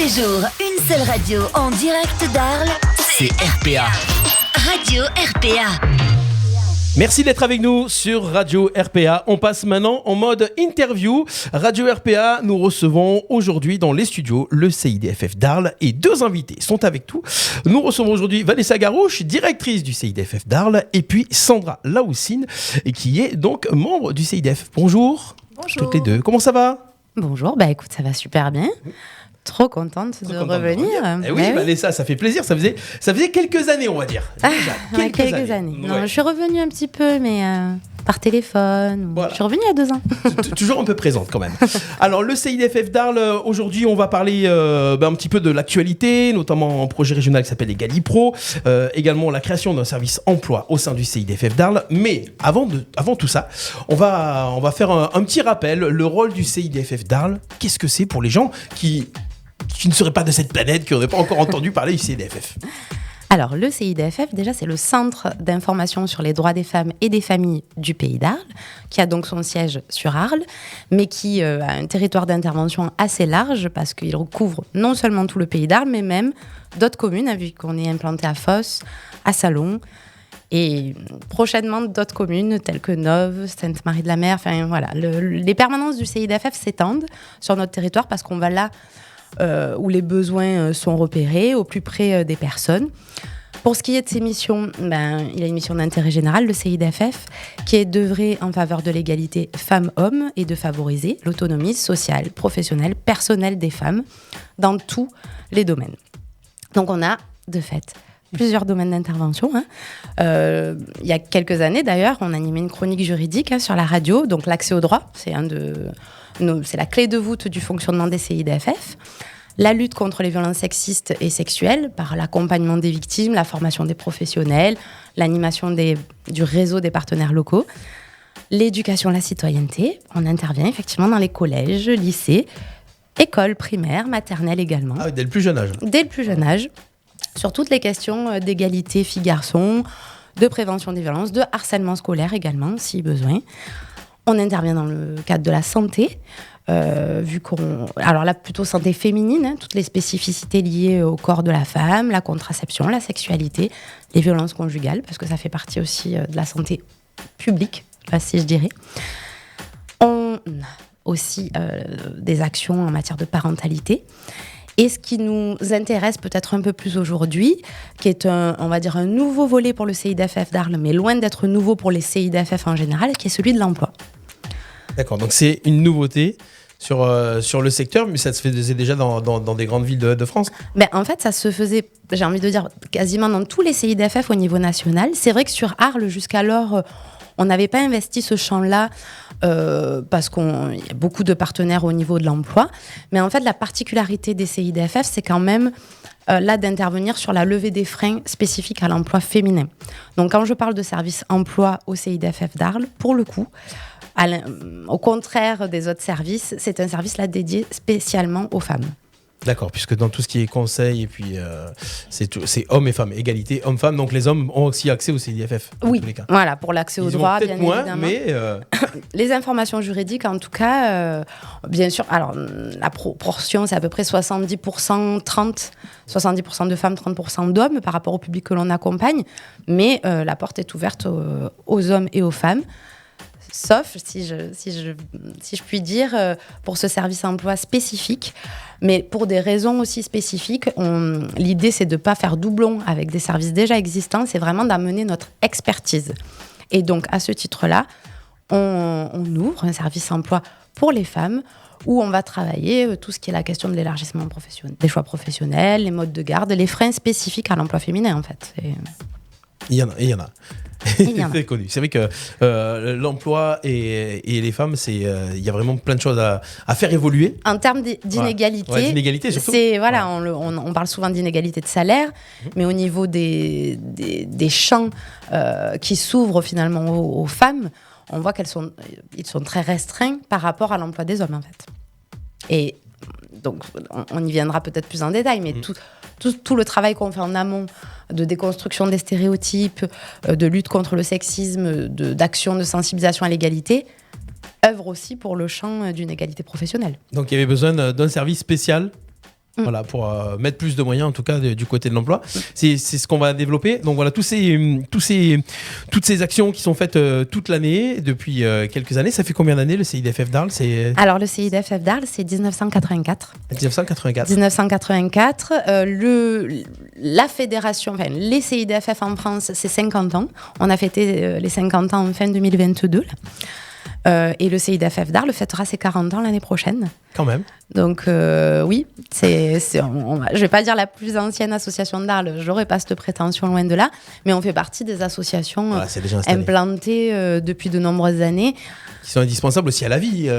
les jours, une seule radio en direct d'Arles, c'est RPA. Radio RPA. Merci d'être avec nous sur Radio RPA. On passe maintenant en mode interview. Radio RPA, nous recevons aujourd'hui dans les studios le CIDFF d'Arles et deux invités sont avec nous. Nous recevons aujourd'hui Vanessa Garouche, directrice du CIDFF d'Arles, et puis Sandra Laoussine, qui est donc membre du CIDF. Bonjour. Bonjour. Toutes les deux. Comment ça va? Bonjour, écoute, ça va super bien. Trop contente de revenir. Oui, Vanessa, ça fait plaisir. Ça faisait quelques années, on va dire. Déjà, quelques années. Non, je suis revenue un petit peu, mais par téléphone. Voilà. Je suis revenue il y a 2 ans. Toujours un peu présente quand même. Alors, le CIDFF d'Arles, aujourd'hui, on va parler un petit peu de l'actualité, notamment un projet régional qui s'appelle EgaliPro, également la création d'un service emploi au sein du CIDFF d'Arles. Mais avant tout ça, on va faire un petit rappel. Le rôle du CIDFF d'Arles, qu'est-ce que c'est pour les gens qui ne seraient pas de cette planète, qui n'auraient pas encore entendu parler du CIDFF? Alors, le CIDFF, déjà, c'est le Centre d'information sur les droits des femmes et des familles du Pays d'Arles, qui a donc son siège sur Arles, mais qui a un territoire d'intervention assez large, parce qu'il recouvre non seulement tout le Pays d'Arles, mais même d'autres communes, vu qu'on est implanté à Fos, à Salon, et prochainement d'autres communes telles que Neuve, Sainte-Marie-de-la-Mer. Enfin, voilà, les permanences du CIDFF s'étendent sur notre territoire, parce qu'on va là où les besoins sont repérés, au plus près des personnes. Pour ce qui est de ses missions, il a une mission d'intérêt général, le CIDFF, qui est d'œuvrer en faveur de l'égalité femmes-hommes et de favoriser l'autonomie sociale, professionnelle, personnelle des femmes dans tous les domaines. Donc on a, de fait, plusieurs domaines d'intervention. Il y a quelques années, d'ailleurs, on animait une chronique juridique sur la radio, donc l'accès au droit, c'est la clé de voûte du fonctionnement des CIDFF. La lutte contre les violences sexistes et sexuelles par l'accompagnement des victimes, la formation des professionnels, l'animation du réseau des partenaires locaux. L'éducation à la citoyenneté, on intervient effectivement dans les collèges, lycées, écoles primaires, maternelles également. Ah oui, dès le plus jeune âge. Dès le plus jeune âge, sur toutes les questions d'égalité filles-garçons, de prévention des violences, de harcèlement scolaire également, si besoin. On intervient dans le cadre de la santé, alors là, plutôt santé féminine, toutes les spécificités liées au corps de la femme, la contraception, la sexualité, les violences conjugales, parce que ça fait partie aussi de la santé publique, si je dirais. On a aussi des actions en matière de parentalité. Et ce qui nous intéresse peut-être un peu plus aujourd'hui, qui est on va dire un nouveau volet pour le CIDFF d'Arles, mais loin d'être nouveau pour les CIDFF en général, qui est celui de l'emploi. D'accord, donc c'est une nouveauté sur le secteur, mais ça se faisait déjà dans des grandes villes de France? En fait, ça se faisait, j'ai envie de dire, quasiment dans tous les CIDFF au niveau national. C'est vrai que sur Arles, jusqu'alors, on n'avait pas investi ce champ-là parce qu'il y a beaucoup de partenaires au niveau de l'emploi. Mais en fait, la particularité des CIDFF, c'est quand même là d'intervenir sur la levée des freins spécifiques à l'emploi féminin. Donc, quand je parle de service emploi au CIDFF d'Arles, pour le coup, au contraire des autres services, c'est un service là dédié spécialement aux femmes. D'accord, puisque dans tout ce qui est conseil, et puis c'est hommes et femmes, égalité hommes-femmes, donc les hommes ont aussi accès au CIDFF. Oui, tous les cas. Voilà, pour l'accès au droit, bien moins, évidemment. Mais les informations juridiques, en tout cas, bien sûr, alors la proportion, c'est à peu près 70%, 70% de femmes, 30% d'hommes par rapport au public que l'on accompagne, mais la porte est ouverte aux hommes et aux femmes. Sauf, si je puis dire, pour ce service emploi spécifique, mais pour des raisons aussi spécifiques, l'idée c'est de ne pas faire doublon avec des services déjà existants, c'est vraiment d'amener notre expertise. Et donc à ce titre-là, on ouvre un service emploi pour les femmes où on va travailler tout ce qui est la question de l'élargissement professionnel, des choix professionnels, les modes de garde, les freins spécifiques à l'emploi féminin en fait. Il y en a. C'est connu. C'est vrai que l'emploi et les femmes, il y a vraiment plein de choses à faire évoluer. En termes d'inégalité, d'inégalité surtout. On parle souvent d'inégalité de salaire, mais au niveau des champs qui s'ouvrent finalement aux femmes, on voit ils sont très restreints par rapport à l'emploi des hommes en fait. Et donc, on y viendra peut-être plus en détail, mais tout le travail qu'on fait en amont de déconstruction des stéréotypes, de lutte contre le sexisme, d'action de sensibilisation à l'égalité, œuvre aussi pour le champ d'une égalité professionnelle. Donc, il y avait besoin d'un service spécial Voilà, pour mettre plus de moyens, en tout cas, du côté de l'emploi. C'est ce qu'on va développer. Donc voilà, toutes ces actions qui sont faites toute l'année, depuis quelques années. Ça fait combien d'années le CIDFF d'Arles? Alors, le CIDFF d'Arles, c'est 1984. 1984. 1984. La fédération, enfin, les CIDFF en France, c'est 50 ans. On a fêté les 50 ans en fin 2022, là. Et le CIDFF d'Arles fêtera ses 40 ans l'année prochaine. Quand même. Donc oui, je vais pas dire la plus ancienne association d'Arles, j'aurais pas cette prétention, loin de là, mais on fait partie des associations implantées depuis de nombreuses années. Qui sont indispensables aussi à la vie.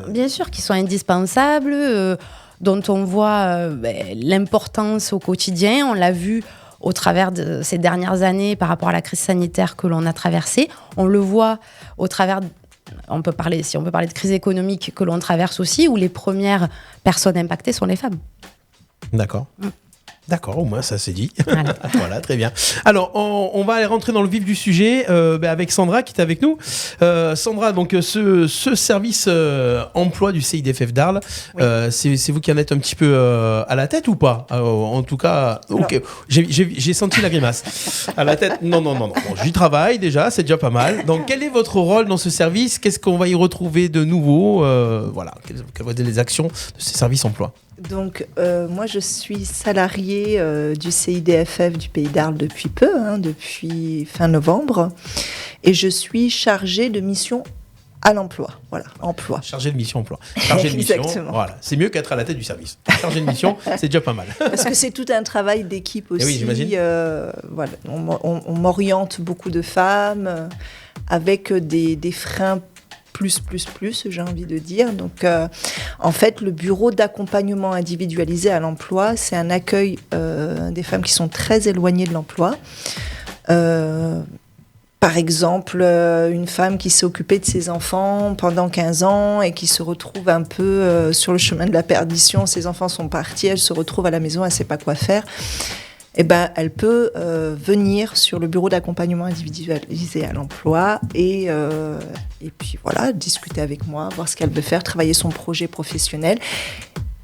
Bien sûr, qui sont indispensables, dont on voit l'importance au quotidien. On l'a vu au travers de ces dernières années par rapport à la crise sanitaire que l'on a traversée. On le voit au travers... on peut parler de crise économique que l'on traverse aussi, où les premières personnes impactées sont les femmes. D'accord. D'accord, au moins ça c'est dit. Voilà, très bien. Alors, on va aller rentrer dans le vif du sujet avec Sandra qui est avec nous. Sandra, donc ce service emploi du CIDFF d'Arles, oui. C'est vous qui en êtes un petit peu à la tête ou pas? En tout cas, ok. J'ai senti la grimace. À la tête, non. Bon, j'y travaille déjà, c'est déjà pas mal. Donc, quel est votre rôle dans ce service? Qu'est-ce qu'on va y retrouver de nouveau? Voilà, quelles vont être les actions de ce service emploi? Donc, moi, je suis salariée du CIDFF du Pays d'Arles depuis peu, depuis fin novembre, et je suis chargée de mission à l'emploi. Voilà, emploi. Chargée de mission emploi. Chargée de mission, voilà. C'est mieux qu'être à la tête du service. Chargée de mission, c'est déjà pas mal. Parce que c'est tout un travail d'équipe aussi. Et oui, j'imagine. Voilà, on m'oriente beaucoup de femmes avec des freins plus, j'ai envie de dire. Donc, en fait, le bureau d'accompagnement individualisé à l'emploi, c'est un accueil des femmes qui sont très éloignées de l'emploi. Par exemple, une femme qui s'est occupée de ses enfants pendant 15 ans et qui se retrouve un peu sur le chemin de la perdition. Ses enfants sont partis, elle se retrouve à la maison, elle ne sait pas quoi faire. Elle peut venir sur le bureau d'accompagnement individualisé à l'emploi et puis voilà, discuter avec moi, voir ce qu'elle veut faire, travailler son projet professionnel.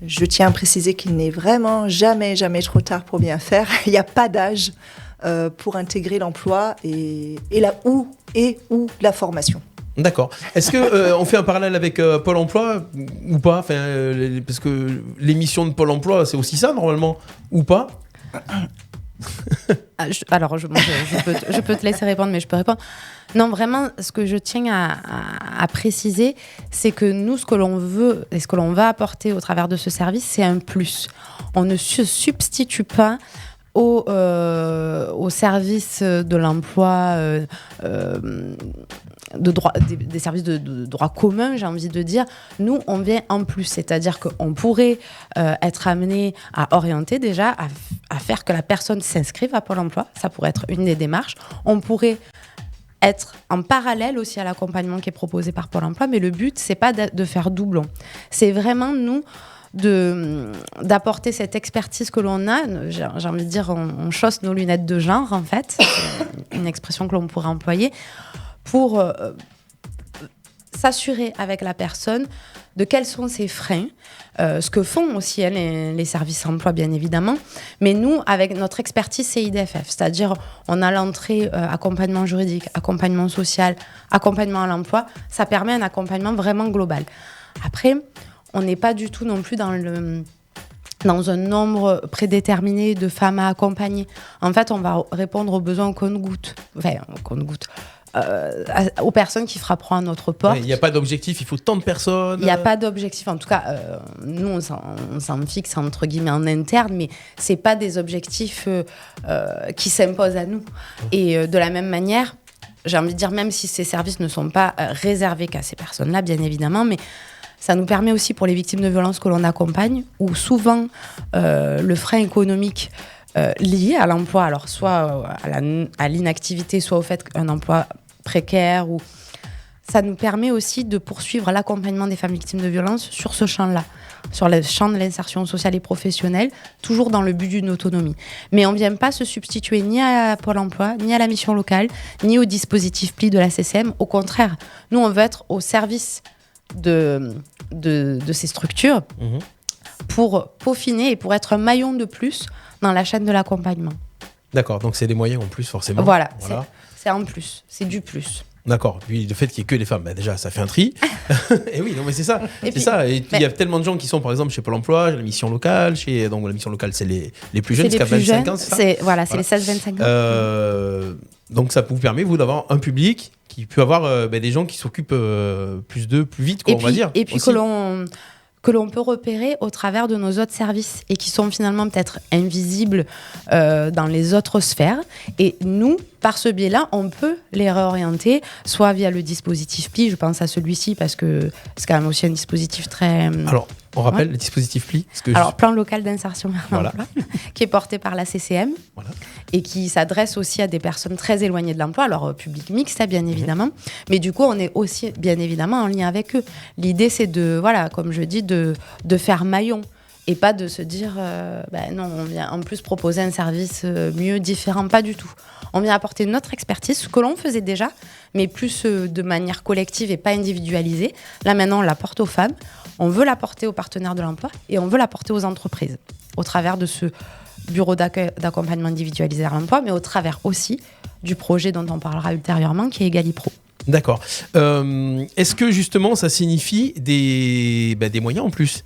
Je tiens à préciser qu'il n'est vraiment jamais trop tard pour bien faire. Il n'y a pas d'âge pour intégrer l'emploi et la formation. D'accord. Est-ce que on fait un parallèle avec Pôle Emploi ou pas? Parce que les missions de Pôle Emploi, c'est aussi ça normalement, ou pas? Je peux te laisser répondre, mais je peux répondre. Non, vraiment, ce que je tiens à préciser, c'est que nous, ce que l'on veut et ce que l'on va apporter au travers de ce service, c'est un plus. On ne se substitue pas au service de l'emploi, des services de droit commun, j'ai envie de dire. Nous, on vient en plus, c'est-à-dire qu'on pourrait être amené à orienter déjà, à faire que la personne s'inscrive à Pôle emploi. Ça pourrait être une des démarches. On pourrait être en parallèle aussi à l'accompagnement qui est proposé par Pôle emploi, mais le but, c'est pas de faire doublon. C'est vraiment, nous, d'apporter cette expertise que l'on a. J'ai envie de dire, on chausse nos lunettes de genre, en fait. C'est une expression que l'on pourrait employer pour s'assurer avec la personne de quels sont ses freins, ce que font aussi les services emploi, bien évidemment. Mais nous, avec notre expertise CIDFF, c'est-à-dire on a l'entrée accompagnement juridique, accompagnement social, accompagnement à l'emploi, ça permet un accompagnement vraiment global. Après, on n'est pas du tout non plus dans un nombre prédéterminé de femmes à accompagner. En fait, on va répondre aux besoins au compte-gouttes. Aux personnes qui frapperont à notre porte. Il n'y a pas d'objectif, il faut tant de personnes. Il n'y a pas d'objectif. En tout cas, nous, on s'en fixe entre guillemets en interne, mais ce n'est pas des objectifs qui s'imposent à nous. Et de la même manière, j'ai envie de dire, même si ces services ne sont pas réservés qu'à ces personnes-là, bien évidemment, mais ça nous permet aussi pour les victimes de violences que l'on accompagne, où souvent le frein économique lié à l'emploi, alors soit à l'inactivité, soit au fait qu'un emploi précaire, ou ça nous permet aussi de poursuivre l'accompagnement des femmes victimes de violences sur ce champ-là, sur le champ de l'insertion sociale et professionnelle, toujours dans le but d'une autonomie. Mais on ne vient pas se substituer ni à Pôle emploi, ni à la mission locale, ni au dispositif PLI de la CCM. Au contraire, nous, on veut être au service de ces structures pour peaufiner et pour être un maillon de plus dans la chaîne de l'accompagnement. D'accord, donc c'est des moyens en plus forcément. Voilà. C'est en plus, c'est du plus. D'accord, puis le fait qu'il n'y ait que les femmes, déjà ça fait un tri. Et oui, non mais c'est ça. Et puis, Et il y a tellement de gens qui sont par exemple chez Pôle emploi, la mission locale, donc la mission locale c'est les plus jeunes, c'est les jusqu'à plus 25 jeunes, ans, c'est ça c'est les 16-25 ans. Donc ça vous permet, vous, d'avoir un public qui peut avoir des gens qui s'occupent plus d'eux, plus vite, on va dire. Et puis aussi. que l'on peut repérer au travers de nos autres services et qui sont finalement peut-être invisibles dans les autres sphères. Et nous, par ce biais-là, on peut les réorienter, soit via le dispositif PLI, je pense à celui-ci parce que c'est quand même aussi un dispositif très... Alors, on rappelle le dispositif PLI Plan local d'insertion vers l'emploi, qui est porté par la CCM et qui s'adresse aussi à des personnes très éloignées de l'emploi, alors public mixte, bien évidemment, mais du coup, on est aussi bien évidemment en lien avec eux. L'idée, c'est de, comme je dis, de faire maillon. Et pas de se dire, non, on vient en plus proposer un service mieux, différent, pas du tout. On vient apporter notre expertise, ce que l'on faisait déjà, mais plus de manière collective et pas individualisée. Là, maintenant, on l'apporte aux femmes, on veut l'apporter aux partenaires de l'emploi et on veut l'apporter aux entreprises au travers de ce bureau d'accompagnement individualisé à l'emploi, mais au travers aussi du projet dont on parlera ultérieurement, qui est Egalipro. D'accord. Est-ce que justement, ça signifie des moyens en plus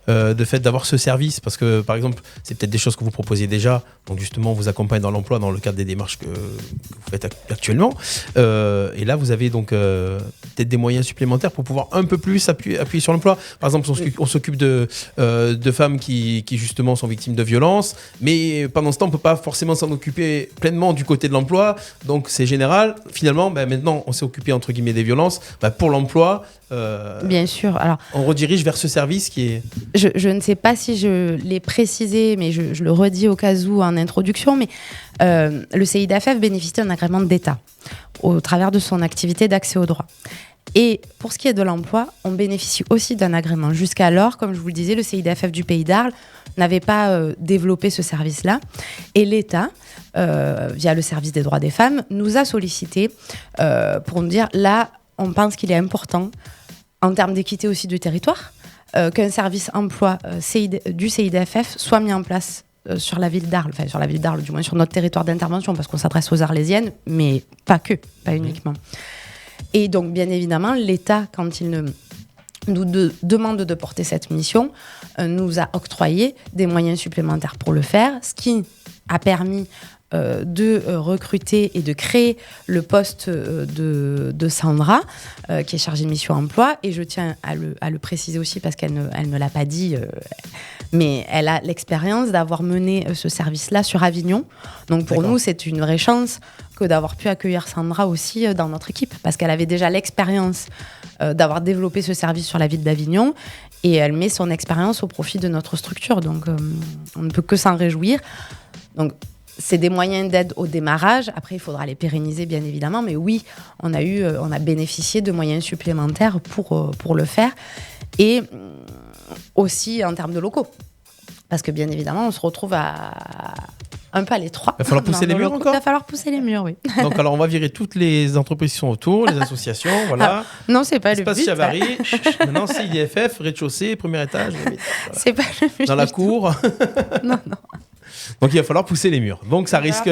de fait d'avoir ce service, parce que par exemple c'est peut-être des choses que vous proposiez déjà, donc justement on vous accompagne dans l'emploi dans le cadre des démarches que vous faites actuellement, et là vous avez donc peut-être des moyens supplémentaires pour pouvoir un peu plus appuyer sur l'emploi. Par exemple on s'occupe de femmes qui justement sont victimes de violences, mais pendant ce temps on peut pas forcément s'en occuper pleinement du côté de l'emploi, donc c'est général. Finalement maintenant on s'est occupé entre guillemets des violences, pour l'emploi bien sûr. Alors, on redirige vers ce service qui est... Je ne sais pas si je l'ai précisé, mais je le redis au cas où en introduction, mais le CIDFF bénéficie d'un agrément d'État au travers de son activité d'accès au droit. Et pour ce qui est de l'emploi, on bénéficie aussi d'un agrément. Jusqu'alors, comme je vous le disais, le CIDFF du Pays d'Arles n'avait pas développé ce service-là. Et l'État, via le service des droits des femmes, nous a sollicité pour nous dire, là, on pense qu'il est important, en termes d'équité aussi du territoire, qu'un service emploi du CIDFF soit mis en place sur la ville d'Arles, du moins sur notre territoire d'intervention, parce qu'on s'adresse aux Arlésiennes, mais pas uniquement. Et donc, bien évidemment, l'État, quand il nous demande de porter cette mission, nous a octroyé des moyens supplémentaires pour le faire, ce qui a permis de recruter et de créer le poste de Sandra, qui est chargée de mission emploi. Et je tiens à le préciser aussi parce qu'elle ne l'a pas dit, mais elle a l'expérience d'avoir mené ce service-là sur Avignon. Donc pour nous, c'est une vraie chance que d'avoir pu accueillir Sandra aussi dans notre équipe, parce qu'elle avait déjà l'expérience d'avoir développé ce service sur la ville d'Avignon, et elle met son expérience au profit de notre structure. Donc on ne peut que s'en réjouir. Donc c'est des moyens d'aide au démarrage. Après, il faudra les pérenniser, bien évidemment. Mais oui, on a bénéficié de moyens supplémentaires pour le faire. Et aussi en termes de locaux. Parce que, bien évidemment, on se retrouve un peu à l'étroit. Il va falloir pousser les murs encore ? Il va falloir pousser les murs, oui. Donc, alors, on va virer toutes les entreprises qui sont autour, les associations, voilà. Non, c'est pas le but. Espace Chavary. Maintenant, c'est IDFF, rez-de-chaussée, premier étage. Voilà. C'est pas le but. Dans la cour. Non. Donc il va falloir pousser les murs. Donc ça risque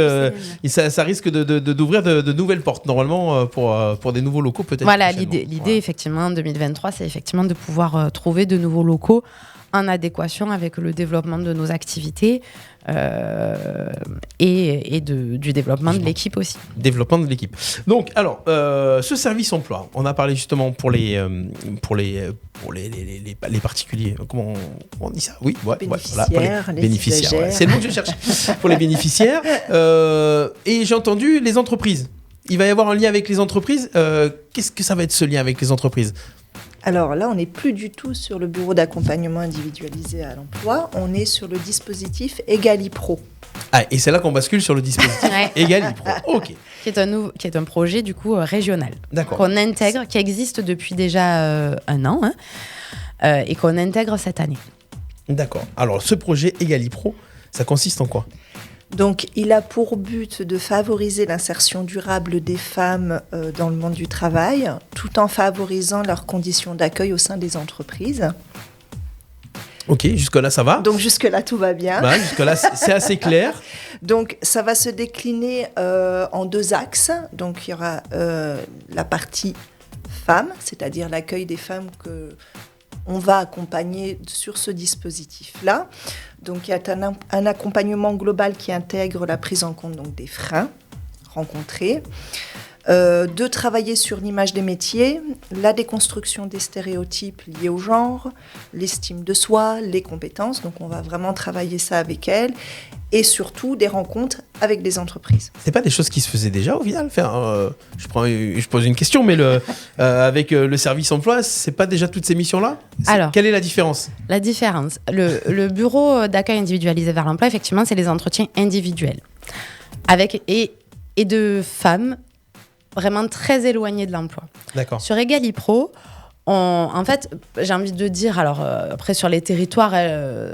d'ouvrir de nouvelles portes normalement pour des nouveaux locaux peut-être. Voilà, l'idée effectivement en 2023, c'est effectivement de pouvoir trouver de nouveaux locaux en adéquation avec le développement de nos activités et du développement de l'équipe aussi. Développement de l'équipe. Donc, alors, ce service emploi, on a parlé justement pour les particuliers. Comment on dit ça ? Oui, bénéficiaires, les bénéficiaires. Ouais. C'est le mot que je cherche. Pour les bénéficiaires. Et j'ai entendu les entreprises. Il va y avoir un lien avec les entreprises. Qu'est-ce que ça va être ce lien avec les entreprises ? Alors là, on n'est plus du tout sur le bureau d'accompagnement individualisé à l'emploi, on est sur le dispositif Egalipro. Ah, et c'est là qu'on bascule sur le dispositif Egalipro. Ok. Qui est un projet du coup régional. D'accord. Qu'on intègre, qui existe depuis déjà un an, et qu'on intègre cette année. D'accord. Alors, ce projet Egalipro, ça consiste en quoi ? Donc, il a pour but de favoriser l'insertion durable des femmes dans le monde du travail, tout en favorisant leurs conditions d'accueil au sein des entreprises. Ok, jusque-là, ça va. Donc jusque-là, tout va bien. Voilà, jusque-là, c'est assez clair. Donc ça va se décliner en 2 axes. Donc il y aura la partie femmes, c'est-à-dire l'accueil des femmes que on va accompagner sur ce dispositif-là. Donc il y a un accompagnement global qui intègre la prise en compte donc, des freins rencontrés, de travailler sur l'image des métiers, la déconstruction des stéréotypes liés au genre, l'estime de soi, les compétences. Donc on va vraiment travailler ça avec elles. Et surtout des rencontres avec des entreprises. C'est pas des choses qui se faisaient déjà au final. Enfin, je pose une question, mais avec le service emploi, c'est pas déjà toutes ces missions-là ? Alors, quelle est la différence ? La différence, le bureau d'accueil individualisé vers l'emploi, effectivement, c'est les entretiens individuels avec et de femmes vraiment très éloignées de l'emploi. D'accord. Sur Egalipro, en fait, j'ai envie de dire, alors après sur les territoires,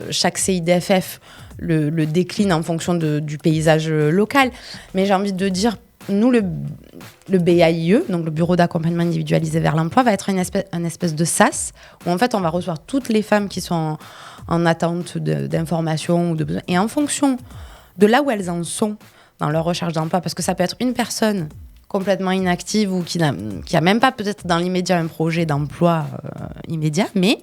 chaque CIDFF le décline en fonction du paysage local, mais j'ai envie de dire, nous, le BAIE, donc le Bureau d'accompagnement individualisé vers l'emploi, va être un espèce de SAS, où en fait on va recevoir toutes les femmes qui sont en attente d'informations ou de besoins, et en fonction de là où elles en sont dans leur recherche d'emploi, parce que ça peut être une personne complètement inactive ou qui a même pas peut-être dans l'immédiat un projet d'emploi immédiat, mais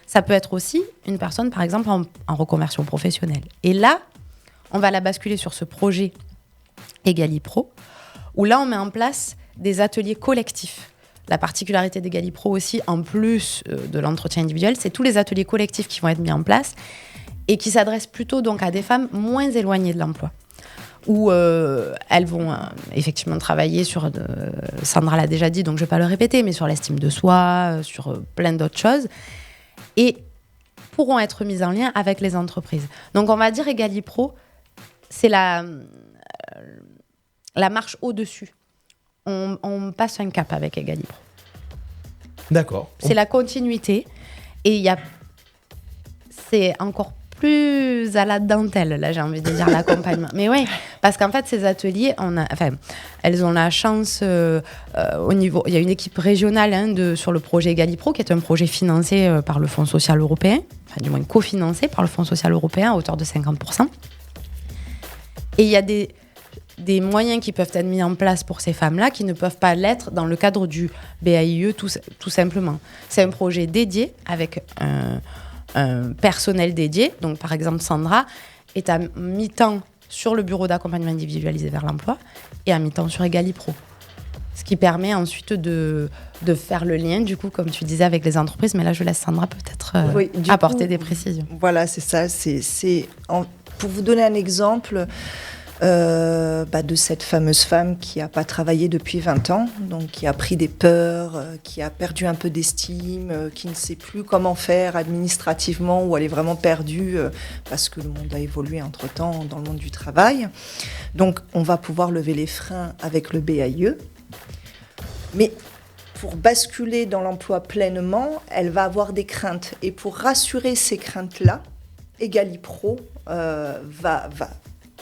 ça peut être aussi une personne, par exemple, en reconversion professionnelle. Et là, on va la basculer sur ce projet Egalipro, où là, on met en place des ateliers collectifs. La particularité d'Egalipro aussi, en plus de l'entretien individuel, c'est tous les ateliers collectifs qui vont être mis en place et qui s'adressent plutôt donc à des femmes moins éloignées de l'emploi, où elles vont effectivement travailler sur, Sandra l'a déjà dit, donc je ne vais pas le répéter, mais sur l'estime de soi, sur plein d'autres choses, et pourront être mises en lien avec les entreprises. Donc on va dire Egalipro, c'est la marche au-dessus. On passe un cap avec Egalipro. D'accord. C'est la continuité, et c'est encore plus à la dentelle, là j'ai envie de dire l'accompagnement. Mais oui, parce qu'en fait ces ateliers, elles ont la chance au niveau, il y a une équipe régionale sur le projet Egalipro, qui est un projet financé par le Fonds social européen, enfin du moins cofinancé par le Fonds social européen à hauteur de 50%. Et il y a des moyens qui peuvent être mis en place pour ces femmes-là qui ne peuvent pas l'être dans le cadre du BAIE tout simplement. C'est un projet dédié avec un personnel dédié. Donc, par exemple, Sandra est à mi-temps sur le bureau d'accompagnement individualisé vers l'emploi et à mi-temps sur Egalipro. Ce qui permet ensuite de faire le lien, du coup, comme tu disais, avec les entreprises. Mais là, je laisse Sandra peut-être apporter des précisions. Voilà, c'est ça. Pour vous donner un exemple de cette fameuse femme qui n'a pas travaillé depuis 20 ans, donc qui a pris des peurs, qui a perdu un peu d'estime, qui ne sait plus comment faire administrativement, ou elle est vraiment perdue parce que le monde a évolué entre-temps dans le monde du travail. Donc on va pouvoir lever les freins avec le BAIE. Mais pour basculer dans l'emploi pleinement, elle va avoir des craintes. Et pour rassurer ces craintes-là, Egalipro va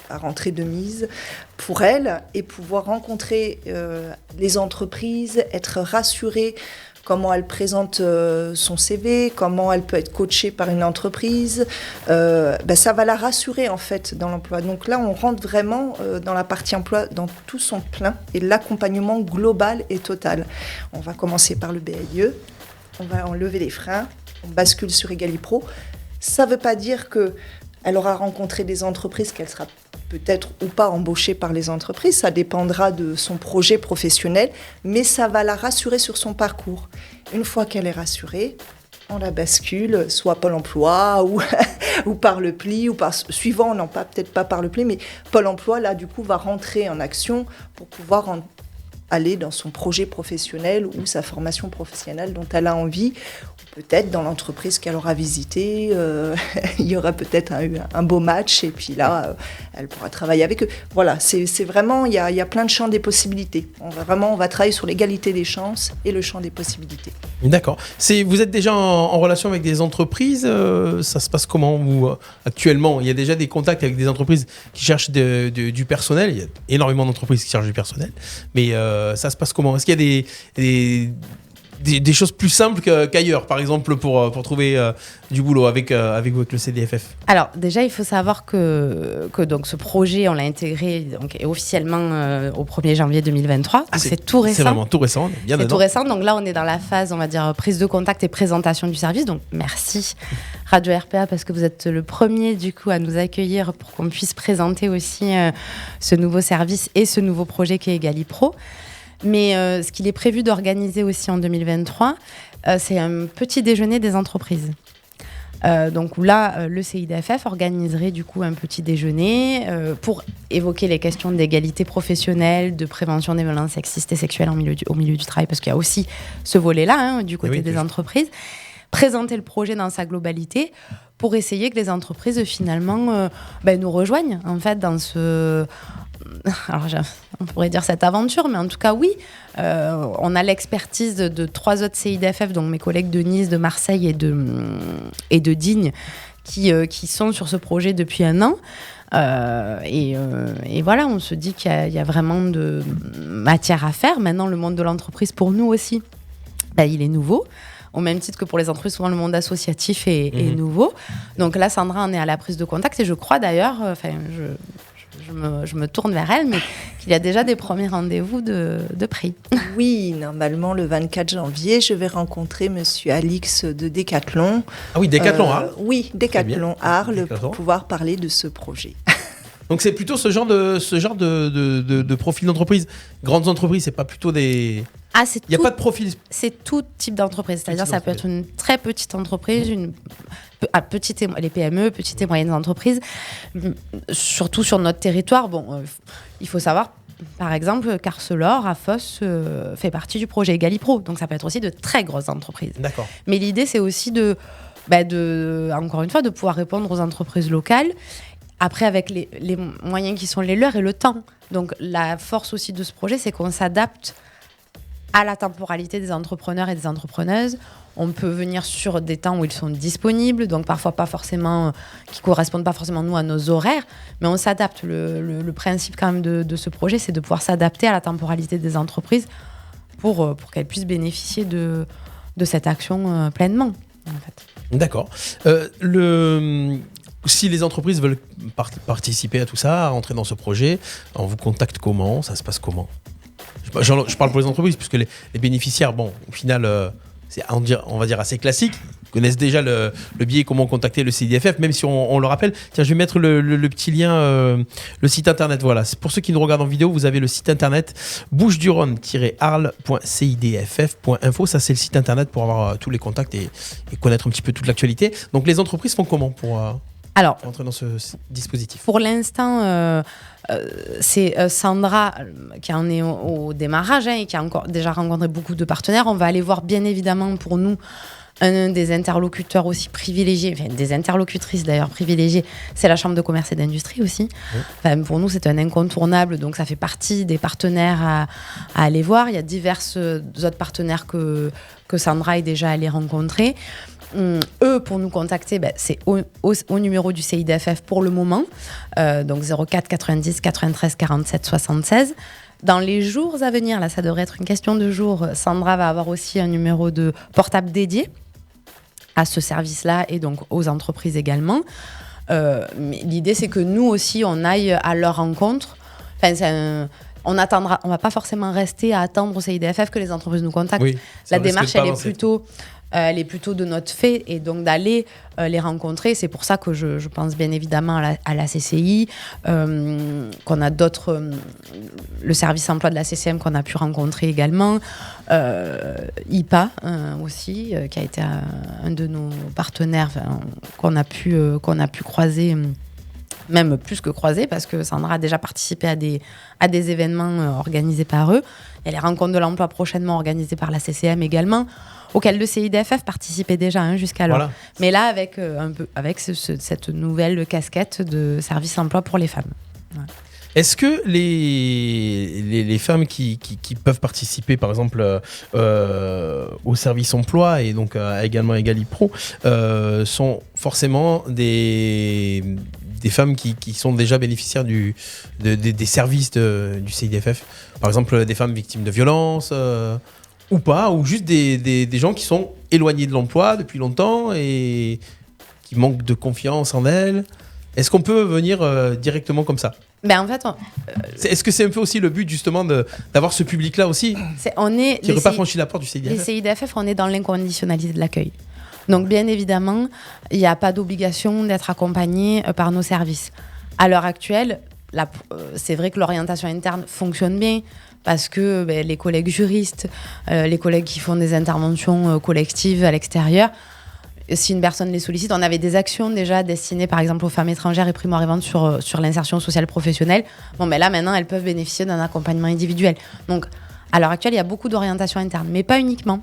rentrer de mise pour elle et pouvoir rencontrer les entreprises, être rassurée comment elle présente son CV, comment elle peut être coachée par une entreprise. Ça va la rassurer en fait dans l'emploi. Donc là, on rentre vraiment dans la partie emploi dans tout son plein et l'accompagnement global et total. On va commencer par le BAIE, on va enlever les freins, on bascule sur Egalipro. Ça ne veut pas dire qu'elle aura rencontré des entreprises, qu'elle sera peut-être ou pas embauchée par les entreprises, ça dépendra de son projet professionnel, mais ça va la rassurer sur son parcours. Une fois qu'elle est rassurée, on la bascule, soit Pôle emploi ou par le pli, ou suivant, non pas peut-être pas par le pli, mais Pôle emploi, là, du coup, va rentrer en action pour pouvoir aller dans son projet professionnel ou sa formation professionnelle dont elle a envie. Peut-être dans l'entreprise qu'elle aura visitée, il y aura peut-être un beau match et puis là, elle pourra travailler avec eux. Voilà, c'est vraiment, il y a plein de champs des possibilités. On va travailler sur l'égalité des chances et le champ des possibilités. D'accord. Vous êtes déjà en relation avec des entreprises, ça se passe comment actuellement? Il y a déjà des contacts avec des entreprises qui cherchent du personnel. Il y a énormément d'entreprises qui cherchent du personnel. Mais ça se passe comment? Est-ce qu'il y a des choses plus simples qu'ailleurs, par exemple pour trouver du boulot avec vous, avec le CDFF? Alors déjà, il faut savoir que donc, ce projet, on l'a intégré donc, officiellement au 1er janvier 2023. Donc c'est tout récent. C'est vraiment tout récent, on est bien C'est dedans. tout récent, donc là on est dans la phase, on va dire, prise de contact et présentation du service. Donc merci Radio RPA parce que vous êtes le premier du coup à nous accueillir pour qu'on puisse présenter aussi ce nouveau service et ce nouveau projet qui est Egalipro. Mais ce qu'il est prévu d'organiser aussi en 2023, c'est un petit déjeuner des entreprises. Donc là, le CIDFF organiserait du coup un petit déjeuner pour évoquer les questions d'égalité professionnelle, de prévention des violences sexistes et sexuelles au milieu du travail, parce qu'il y a aussi ce volet-là du côté des entreprises. Présenter le projet dans sa globalité pour essayer que les entreprises finalement nous rejoignent en fait dans ce... Alors, on pourrait dire cette aventure, mais en tout cas, oui. On a l'expertise de 3 autres CIDFF, donc mes collègues de Nice, de Marseille et de Digne, qui sont sur ce projet depuis 1 an. Et voilà, on se dit qu'il y a vraiment de matière à faire. Maintenant, le monde de l'entreprise, pour nous aussi, il est nouveau. Au même titre que pour les entreprises, souvent le monde associatif est nouveau. Donc là, Sandra en est à la prise de contact. Et je crois d'ailleurs, je me tourne vers elle, mais qu'il y a déjà des premiers rendez-vous de pris. Oui, normalement, le 24 janvier, je vais rencontrer Monsieur Alix de Decathlon. Ah oui, Decathlon Arles. Oui, Decathlon Arles, pour pouvoir parler de ce projet. Donc c'est plutôt ce genre de profil d'entreprise. Grandes entreprises, c'est pas plutôt des... Il n'y a pas de profil. C'est tout type d'entreprise. C'est-à-dire ça peut être une très petite entreprise, les PME, petites et moyennes entreprises. Surtout sur notre territoire, il faut savoir, par exemple, qu'Arcelor, Afos fait partie du projet Egalipro. Donc ça peut être aussi de très grosses entreprises. D'accord. Mais l'idée, c'est aussi encore une fois, de pouvoir répondre aux entreprises locales. Après, avec les moyens qui sont les leurs et le temps. Donc la force aussi de ce projet, c'est qu'on s'adapte à la temporalité des entrepreneurs et des entrepreneuses. On peut venir sur des temps où ils sont disponibles, donc parfois pas forcément, qui correspondent pas forcément nous à nos horaires, mais on s'adapte. Le principe quand même de ce projet, c'est de pouvoir s'adapter à la temporalité des entreprises pour qu'elles puissent bénéficier de cette action pleinement. En fait. D'accord. Si les entreprises veulent participer à tout ça, à entrer dans ce projet, on vous contacte comment? Ça se passe comment? Je parle pour les entreprises, puisque les bénéficiaires, au final, c'est on va dire assez classique. Ils connaissent déjà le biais, comment contacter le CIDFF, même si on le rappelle. Tiens, je vais mettre le petit lien, le site internet. Voilà. Pour ceux qui nous regardent en vidéo, vous avez le site internet bouches-du-rhône-arles.cidff.info. Ça, c'est le site internet pour avoir tous les contacts et connaître un petit peu toute l'actualité. Donc, les entreprises font comment pour entrer dans ce dispositif? Pour l'instant, c'est Sandra qui en est au démarrage et qui a encore déjà rencontré beaucoup de partenaires. On va aller voir bien évidemment pour nous un des interlocuteurs aussi privilégiés, des interlocutrices d'ailleurs privilégiées, c'est la Chambre de commerce et d'industrie aussi. Oui. Pour nous, c'est un incontournable, donc ça fait partie des partenaires à aller voir. Il y a divers autres partenaires que Sandra est déjà allée rencontrer. Eux, pour nous contacter, c'est au numéro du CIDFF pour le moment, donc 04 90 93 47 76. Dans les jours à venir, là ça devrait être une question de jour, Sandra va avoir aussi un numéro de portable dédié à ce service-là et donc aux entreprises également. Mais l'idée, c'est que nous aussi, on aille à leur rencontre. On va pas forcément rester à attendre au CIDFF que les entreprises nous contactent. Oui, la démarche, elle est plutôt de notre fait, et donc d'aller les rencontrer. C'est pour ça que je pense bien évidemment à la CCI, qu'on a d'autres, le service emploi de la CCM qu'on a pu rencontrer également, IPA aussi, qui a été un de nos partenaires qu'on a pu croiser. Même plus que croiser, parce que Sandra a déjà participé à des événements organisés par eux. Il y a les rencontres de l'emploi prochainement organisées par la CCM également, auxquelles le CIDFF participait déjà jusqu'alors. Voilà. Mais là, avec cette nouvelle casquette de service emploi pour les femmes. Voilà. Est-ce que les femmes qui peuvent participer, par exemple, au service emploi et donc également à Egalipro, sont forcément des femmes qui sont déjà bénéficiaires des services du CIDFF? Par exemple, des femmes victimes de violences ou pas, ou juste des gens qui sont éloignés de l'emploi depuis longtemps et qui manquent de confiance en elles. Est-ce qu'on peut venir directement comme ça ? En fait, Est-ce que c'est un peu aussi le but justement d'avoir ce public-là aussi qui n'aurait pas franchi la porte du CIDFF ? Les CIDFF, on est dans l'inconditionnalité de l'accueil. Donc bien évidemment, il n'y a pas d'obligation d'être accompagné par nos services. À l'heure actuelle, c'est vrai que l'orientation interne fonctionne bien parce que les collègues juristes, les collègues qui font des interventions collectives à l'extérieur, si une personne les sollicite, on avait des actions déjà destinées par exemple aux femmes étrangères et primo-arrivantes sur l'insertion sociale professionnelle. Là maintenant, elles peuvent bénéficier d'un accompagnement individuel. Donc à l'heure actuelle, il y a beaucoup d'orientation interne, mais pas uniquement.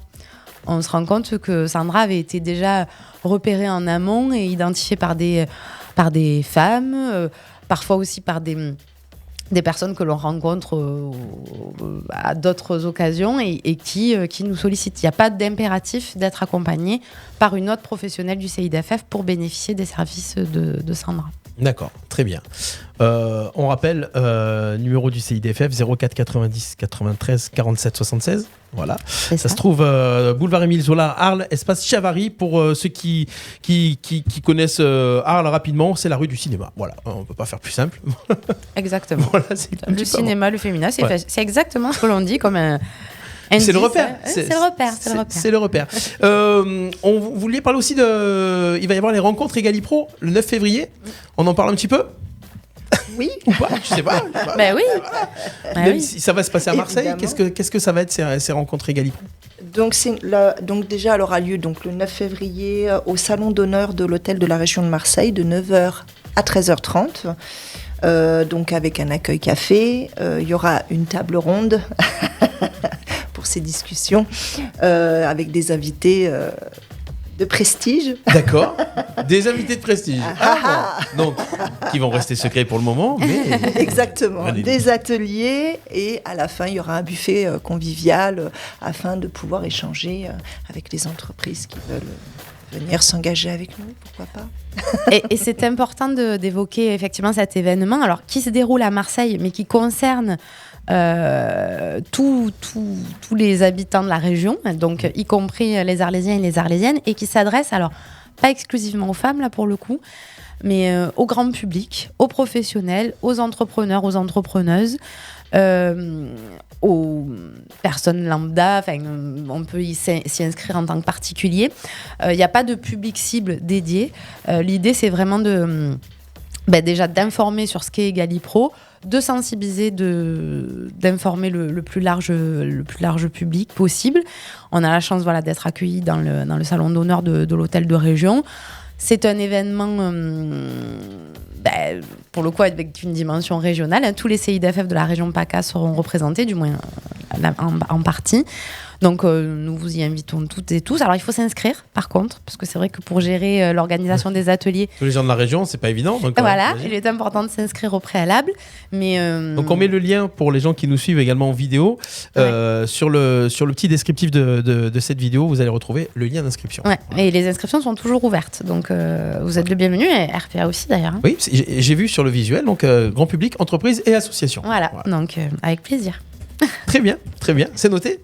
On se rend compte que Sandra avait été déjà repérée en amont et identifiée par des femmes, parfois aussi par des personnes que l'on rencontre à d'autres occasions et qui nous sollicitent. Il n'y a pas d'impératif d'être accompagné par une autre professionnelle du CIDFF pour bénéficier des services de Sandra. D'accord, très bien. On rappelle, numéro du CIDFF 04 90 93 47 76. Voilà. Ça se trouve boulevard Émile Zola, Arles, espace Chavary. Pour ceux qui connaissent Arles rapidement, c'est la rue du cinéma. Voilà, on ne peut pas faire plus simple. Exactement. Voilà, le cinéma, le féminin, c'est exactement ce que l'on dit comme un... C'est le repère. C'est le repère. C'est le repère. Vous vouliez parler aussi il va y avoir les rencontres Egalipro le 9 février. On en parle un petit peu ? Oui. Ou pas ? Je sais pas. Oui. Même si ça va se passer à Marseille, évidemment. qu'est-ce que ça va être ces rencontres Egalipro ? Donc déjà, elle aura lieu donc, le 9 février au salon d'honneur de l'hôtel de la région de Marseille de 9h à 13h30. Donc avec un accueil café. Il y aura une table ronde pour ces discussions avec des invités de prestige. D'accord. Des invités de prestige. Donc, qui vont rester secrets pour le moment. Mais... Exactement. Des ateliers et à la fin, il y aura un buffet convivial afin de pouvoir échanger avec les entreprises qui veulent venir s'engager avec nous, pourquoi pas. Et c'est important d'évoquer effectivement cet événement, alors qui se déroule à Marseille, mais qui concerne tous les habitants de la région, donc y compris les Arlésiens et les Arlésiennes, et qui s'adresse, alors pas exclusivement aux femmes là pour le coup, mais au grand public, aux professionnels, aux entrepreneurs, aux entrepreneuses, aux personnes lambda, on peut s'y inscrire en tant que particulier. Il n'y a pas de public cible dédié. L'idée, c'est vraiment déjà d'informer sur ce qu'est Egalipro, de sensibiliser, d'informer le plus large public possible. On a la chance d'être accueillis dans le salon d'honneur de l'hôtel de région. C'est un événement, pour le coup, avec une dimension régionale. Tous les CIDFF de la région PACA seront représentés, du moins en partie. Donc, nous vous y invitons toutes et tous. Alors, il faut s'inscrire, par contre, parce que c'est vrai que pour gérer l'organisation des ateliers... Tous les gens de la région, c'est pas évident. Donc, voilà, il est important de s'inscrire au préalable. Mais, donc, on met le lien pour les gens qui nous suivent également en vidéo. Sur le petit descriptif de cette vidéo, vous allez retrouver le lien d'inscription. Ouais, et les inscriptions sont toujours ouvertes. Donc, vous êtes le bienvenu, et RPA aussi d'ailleurs. Hein. Oui, j'ai vu sur le visuel, donc grand public, entreprise et association. Voilà. Donc avec plaisir. Très bien, c'est noté.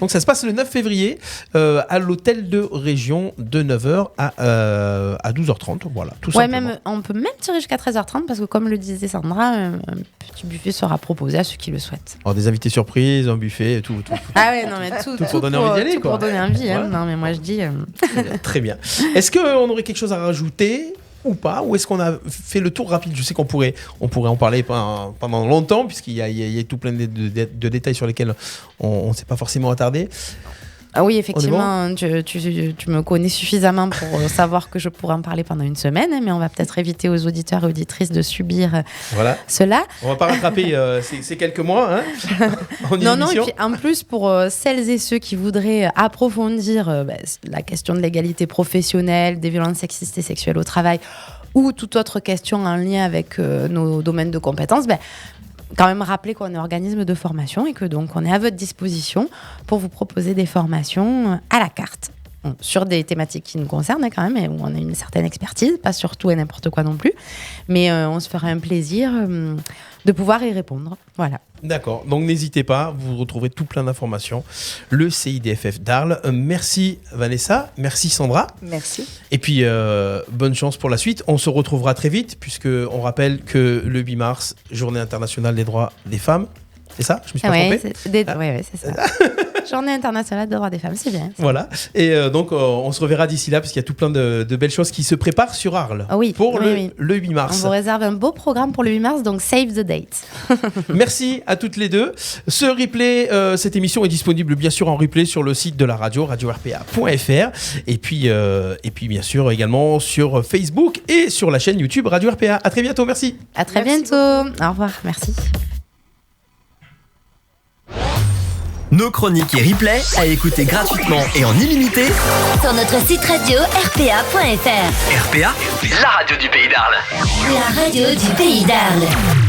Donc ça se passe le 9 février à l'hôtel de région de 9h à 12h30, voilà, tout simplement. On peut même tirer jusqu'à 13h30 parce que comme le disait Sandra, un petit buffet sera proposé à ceux qui le souhaitent. Alors, des invités surprises, un buffet, tout. Ah ouais, non mais tout pour donner envie d'y aller, quoi. Pour donner envie, voilà. Non mais moi je dis... Très bien. Est-ce qu'on aurait quelque chose à rajouter ou pas, ou est-ce qu'on a fait le tour rapide ? Je sais qu'on pourrait en parler pendant longtemps, puisqu'il y a tout plein de détails sur lesquels on ne s'est pas forcément attardé. Ah oui, effectivement, tu me connais suffisamment pour savoir que je pourrais en parler pendant une semaine, mais on va peut-être éviter aux auditeurs et auditrices de subir cela. On va pas rattraper ces quelques mois. Non, et puis en plus, pour celles et ceux qui voudraient approfondir la question de l'égalité professionnelle, des violences sexistes et sexuelles au travail, ou toute autre question en lien avec nos domaines de compétences, quand même rappeler qu'on est organisme de formation et que donc on est à votre disposition pour vous proposer des formations à la carte. sur des thématiques qui nous concernent quand même, et où on a une certaine expertise, pas sur tout et n'importe quoi non plus, mais on se fera un plaisir de pouvoir y répondre. Voilà. D'accord, donc n'hésitez pas, vous retrouverez tout plein d'informations. Le CIDFF d'Arles. Merci Vanessa, merci Sandra. Merci. Et puis bonne chance pour la suite. On se retrouvera très vite, puisque on rappelle que le 8 mars, Journée internationale des droits des femmes. C'est ça? Je me suis pas trompé? Oui, c'est ça. Journée internationale des droits des femmes, c'est bien. Voilà. Et donc, on se reverra d'ici là, parce qu'il y a tout plein de belles choses qui se préparent sur Arles pour le 8 mars. On vous réserve un beau programme pour le 8 mars, donc save the date. Merci à toutes les deux. Ce replay, cette émission est disponible bien sûr en replay sur le site de la radio, radio-rpa.fr. Et puis bien sûr également sur Facebook et sur la chaîne YouTube Radio RPA. À très bientôt, merci. À très bientôt. Au revoir, merci. Nos chroniques et replays à écouter gratuitement et en illimité sur notre site radio rpa.fr. RPA, la radio du Pays d'Arles. La radio du Pays d'Arles.